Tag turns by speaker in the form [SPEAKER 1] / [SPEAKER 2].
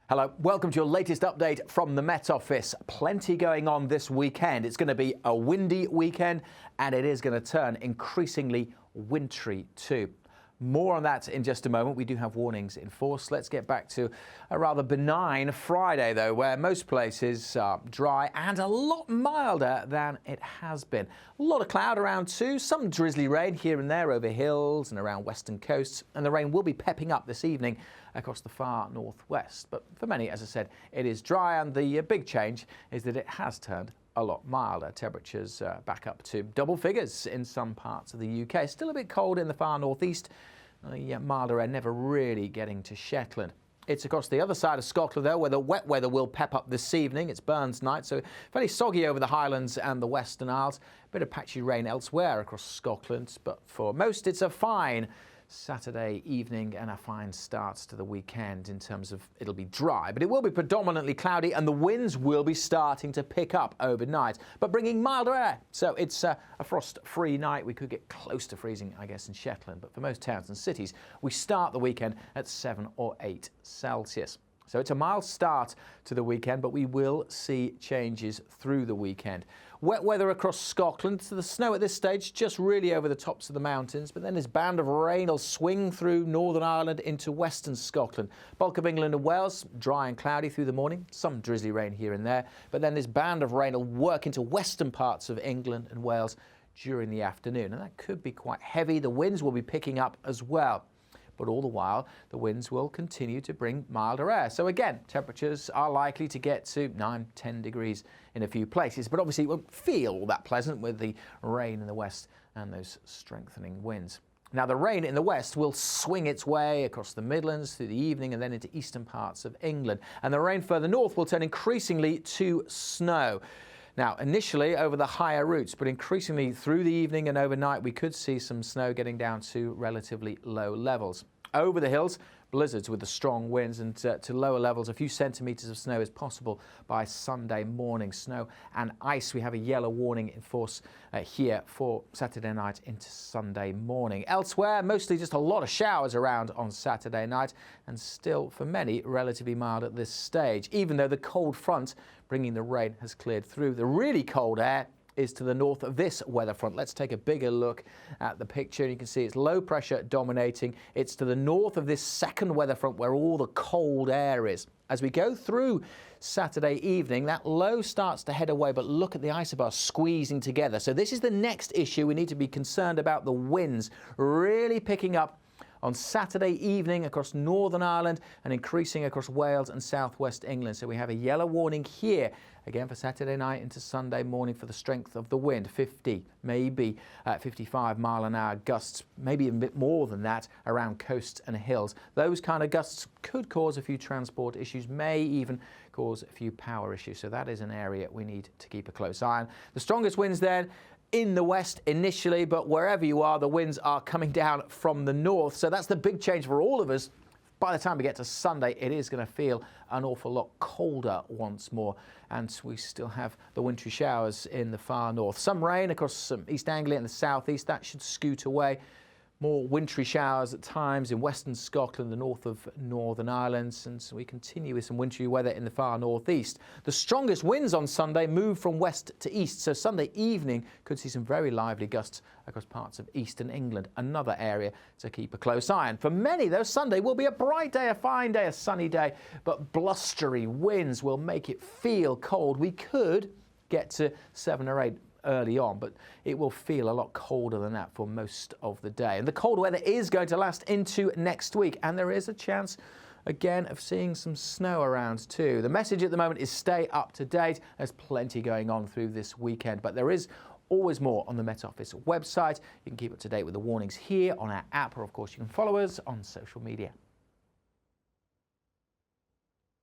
[SPEAKER 1] Hello, welcome to your latest update from the Met Office. Plenty going on this weekend. It's going to be a windy weekend and it is going to turn increasingly wintry too. More on that in just a moment. We do have warnings in force. Let's get back to a rather benign Friday though, where most places are dry and a lot milder than it has been. A lot of cloud around too, some drizzly rain here and there over hills and around western coasts, and the rain will be pepping up this evening across the far northwest. But for many, as I said, it is dry, and the big change is that it has turned a lot milder. Temperatures back up to double figures in some parts of the UK. Still a bit cold in the far northeast. The milder air never really getting to Shetland. It's across the other side of Scotland, though, where the wet weather will pep up this evening. It's Burns night, so fairly soggy over the Highlands and the Western Isles. A bit of patchy rain elsewhere across Scotland, but for most it's a fine Saturday evening and a fine start to the weekend in terms of it'll be dry, but it will be predominantly cloudy and the winds will be starting to pick up overnight, but bringing milder air. So it's a frost-free night. We could get close to freezing, I guess, in Shetland, but for most towns and cities, we start the weekend at 7 or 8 Celsius. So it's a mild start to the weekend, but we will see changes through the weekend. Wet weather across Scotland. So the snow at this stage just really over the tops of the mountains, but then this band of rain will swing through Northern Ireland into western Scotland. Bulk of England and Wales, dry and cloudy through the morning. Some drizzly rain here and there, but then this band of rain will work into western parts of England and Wales during the afternoon, and that could be quite heavy. The winds will be picking up as well. But all the while, the winds will continue to bring milder air. So again, temperatures are likely to get to 9-10 degrees in a few places, but obviously it won't feel all that pleasant with the rain in the west and those strengthening winds. Now, the rain in the west will swing its way across the Midlands through the evening and then into eastern parts of England. And the rain further north will turn increasingly to snow. Now, initially over the higher routes, but increasingly through the evening and overnight, we could see some snow getting down to relatively low levels. Over the hills, blizzards with the strong winds, and to lower levels, a few centimetres of snow is possible by Sunday morning. Snow and ice. We have a yellow warning in force here for Saturday night into Sunday morning. Elsewhere, mostly just a lot of showers around on Saturday night, and still for many relatively mild at this stage, even though the cold front bringing the rain has cleared through. The really cold air is to the north of this weather front. Let's take a bigger look at the picture. You can see it's low pressure dominating. It's to the north of this second weather front where all the cold air is. As we go through Saturday evening, that low starts to head away, but look at the isobars squeezing together. So this is the next issue. We need to be concerned about the winds really picking up on Saturday evening across Northern Ireland and increasing across Wales and southwest England. So we have a yellow warning here again for Saturday night into Sunday morning for the strength of the wind. 50, maybe 55 mile an hour gusts, maybe a bit more than that around coasts and hills. Those kind of gusts could cause a few transport issues, may even cause a few power issues. So that is an area we need to keep a close eye on. The strongest winds then in the west initially, but wherever you are, the winds are coming down from the north. So that's the big change for all of us. By the time we get to Sunday, it is going to feel an awful lot colder once more. And we still have the wintry showers in the far north. Some rain across East Anglia and the southeast. That should scoot away. More wintry showers at times in western Scotland, the north of Northern Ireland, and so we continue with some wintry weather in the far northeast. The strongest winds on Sunday move from west to east, so Sunday evening could see some very lively gusts across parts of eastern England, another area to keep a close eye on. For many, though, Sunday will be a bright day, a fine day, a sunny day, but blustery winds will make it feel cold. We could get to 7 or 8 early on, but it will feel a lot colder than that for most of the day. And the cold weather is going to last into next week, and there is a chance again of seeing some snow around too. The message at the moment is stay up to date. There's plenty going on through this weekend, but there is always more on the Met Office website. You can keep up to date with the warnings here on our app, or of course you can follow us on social media.